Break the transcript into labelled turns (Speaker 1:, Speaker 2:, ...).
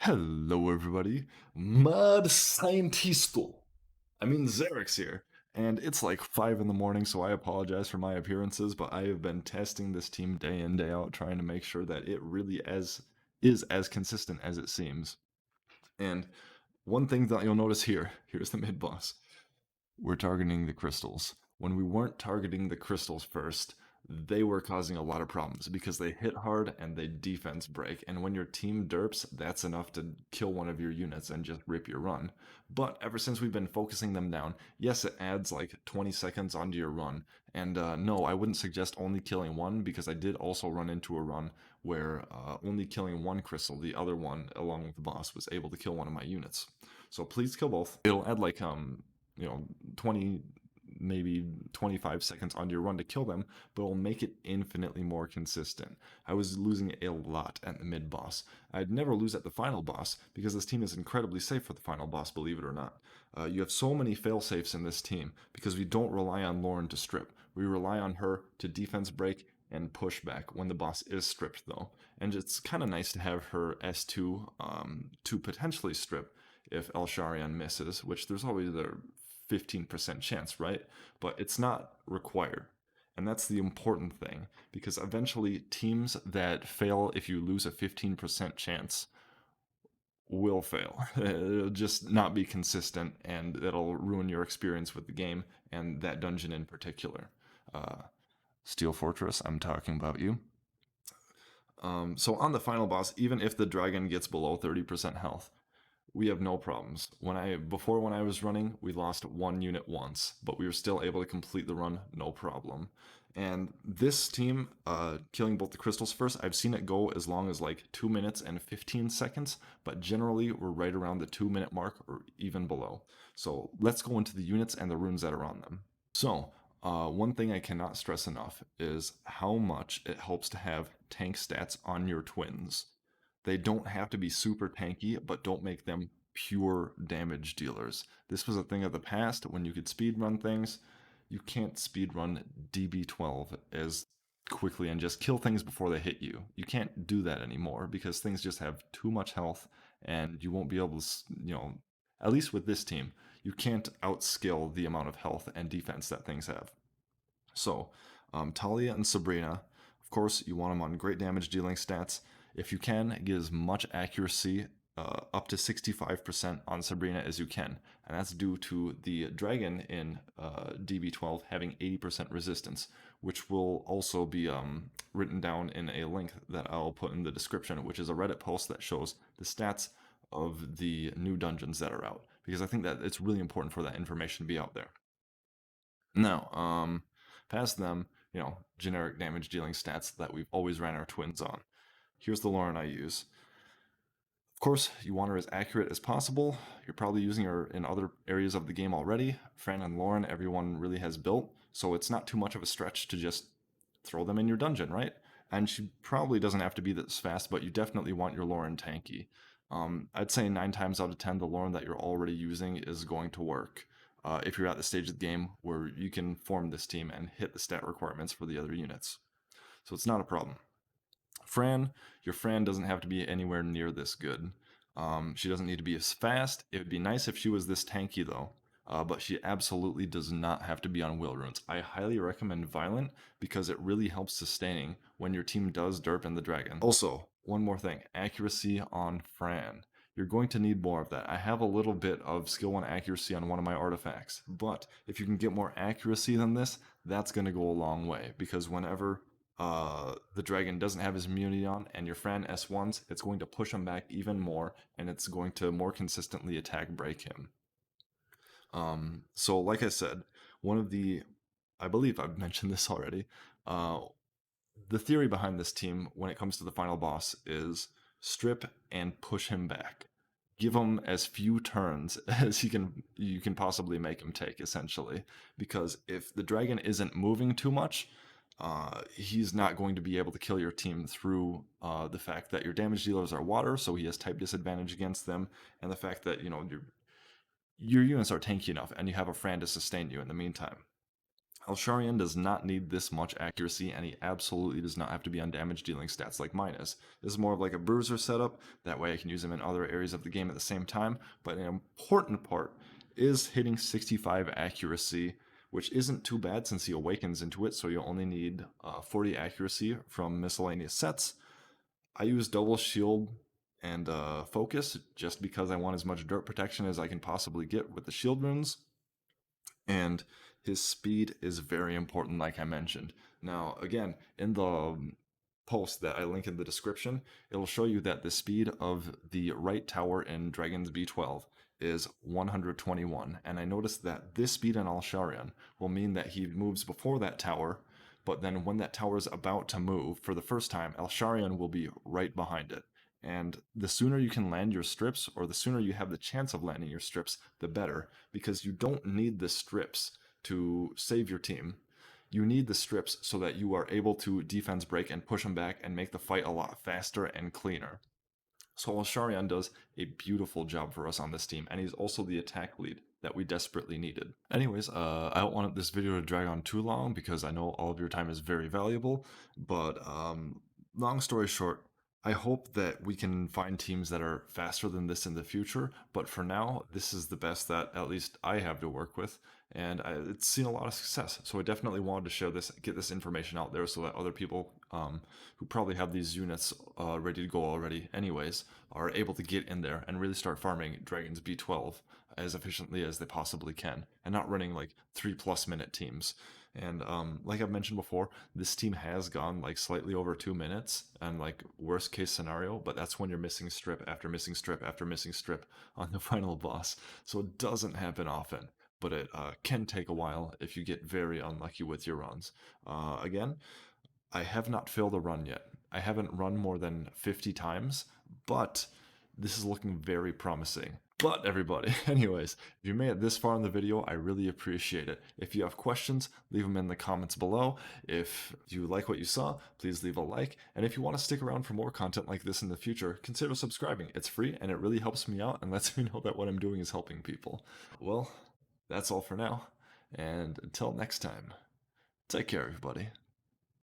Speaker 1: Hello, everybody. Mud Scientisto. Xerix here. And it's like 5 in the morning, so I apologize for my appearances, but I have been testing this team day in, day out, trying to make sure that it really is as consistent as it seems. And one thing that you'll notice here's the mid boss. We're targeting the crystals. When we weren't targeting the crystals first, they were causing a lot of problems because they hit hard and they defense break. And when your team derps, that's enough to kill one of your units and just rip your run. But ever since we've been focusing them down, yes, it adds like 20 seconds onto your run. And no, I wouldn't suggest only killing one because I did also run into a run where only killing one crystal, the other one, along with the boss, was able to kill one of my units. So please kill both. It'll add like you know 20 maybe 25 seconds onto your run to kill them, but it'll make it infinitely more consistent. I was losing a lot at the mid boss. I'd never lose at the final boss because this team is incredibly safe for the final boss, believe it or not. You have so many fail safes in this team because we don't rely on Lauren to strip. We rely on her to defense break and push back when the boss is stripped, though. And it's kind of nice to have her S2 to potentially strip if El Sharian misses, which there's always a 15% chance, right? But it's not required. And that's the important thing because eventually teams that fail if you lose a 15% chance will fail. It'll just not be consistent and it'll ruin your experience with the game and that dungeon in particular. Uh, Steel Fortress, I'm talking about you. So on the final boss, even if the dragon gets below 30% health, we have no problems. When I was running, we lost one unit once, but we were still able to complete the run, no problem. And this team, killing both the crystals first, I've seen it go as long as like 2 minutes and 15 seconds, but generally we're right around the 2 minute mark or even below. So let's go into the units and the runes that are on them. So, one thing I cannot stress enough is how much it helps to have tank stats on your twins. They don't have to be super tanky, but don't make them pure damage dealers. This was a thing of the past when you could speedrun things. You can't speedrun DB12 as quickly and just kill things before they hit you. You can't do that anymore because things just have too much health and you won't be able to, at least with this team, you can't outskill the amount of health and defense that things have. So, Talia and Sabrina, of course, you want them on great damage dealing stats. If you can, get as much accuracy, up to 65% on Sabrina as you can. And that's due to the dragon in DB12 having 80% resistance, which will also be written down in a link that I'll put in the description, which is a Reddit post that shows the stats of the new dungeons that are out. Because I think that it's really important for that information to be out there. Now, past them, generic damage dealing stats that we've always ran our twins on. Here's the Lauren I use. Of course, you want her as accurate as possible. You're probably using her in other areas of the game already. Fran and Lauren, everyone really has built, so it's not too much of a stretch to just throw them in your dungeon, right? And she probably doesn't have to be this fast, but you definitely want your Lauren tanky. I'd say 9 times out of 10, the Lauren that you're already using is going to work. If you're at the stage of the game where you can form this team and hit the stat requirements for the other units. So it's not a problem. Your Fran doesn't have to be anywhere near this good. She doesn't need to be as fast. It would be nice if she was this tanky though, but she absolutely does not have to be on will runes. I highly recommend Violent because it really helps sustaining when your team does derp in the dragon. Also, one more thing, accuracy on Fran. You're going to need more of that. I have a little bit of skill 1 accuracy on one of my artifacts, but if you can get more accuracy than this, that's going to go a long way because whenever the dragon doesn't have his immunity on and your Fran S1s, it's going to push him back even more and it's going to more consistently attack break him. So like I said, I believe I've mentioned this already, the theory behind this team when it comes to the final boss is strip and push him back. Give him as few turns as you can possibly make him take, essentially. Because if the dragon isn't moving too much, he's not going to be able to kill your team through the fact that your damage dealers are water, so he has type disadvantage against them, and the fact that your units are tanky enough and you have a Fran to sustain you in the meantime. Elsharian does not need this much accuracy, and he absolutely does not have to be on damage dealing stats like mine is. This is more of like a bruiser setup, that way I can use him in other areas of the game at the same time, but an important part is hitting 65 accuracy, which isn't too bad since he awakens into it, so you only need 40 accuracy from miscellaneous sets. I use double shield and focus just because I want as much dirt protection as I can possibly get with the shield runes, and his speed is very important, like I mentioned. Now, again, in the post that I link in the description, it'll show you that the speed of the right tower in Dragon's B12 is 121, and I noticed that this speed in Alsharian will mean that he moves before that tower, but then when that tower is about to move for the first time, Alsharian will be right behind it. And the sooner you can land your strips, or the sooner you have the chance of landing your strips, the better, because you don't need the strips to save your team. You need the strips so that you are able to defense break and push them back and make the fight a lot faster and cleaner. So Alsharian does a beautiful job for us on this team, and he's also the attack lead that we desperately needed. Anyways, I don't want this video to drag on too long because I know all of your time is very valuable, but long story short, I hope that we can find teams that are faster than this in the future, but for now, this is the best that at least I have to work with, and it's seen a lot of success. So I definitely wanted to share this, get this information out there so that other people who probably have these units ready to go already anyways, are able to get in there and really start farming Dragon's B12 as efficiently as they possibly can, and not running like 3+ minute teams. And like I've mentioned before, this team has gone like slightly over 2 minutes, and like worst case scenario, but that's when you're missing strip after missing strip after missing strip on the final boss. So it doesn't happen often, but it can take a while if you get very unlucky with your runs. Again, I have not failed a run yet. I haven't run more than 50 times, but this is looking very promising. But everybody, anyways, if you made it this far in the video, I really appreciate it. If you have questions, leave them in the comments below. If you like what you saw, please leave a like. And if you want to stick around for more content like this in the future, consider subscribing. It's free and it really helps me out and lets me know that what I'm doing is helping people. Well, that's all for now. And until next time, take care, everybody.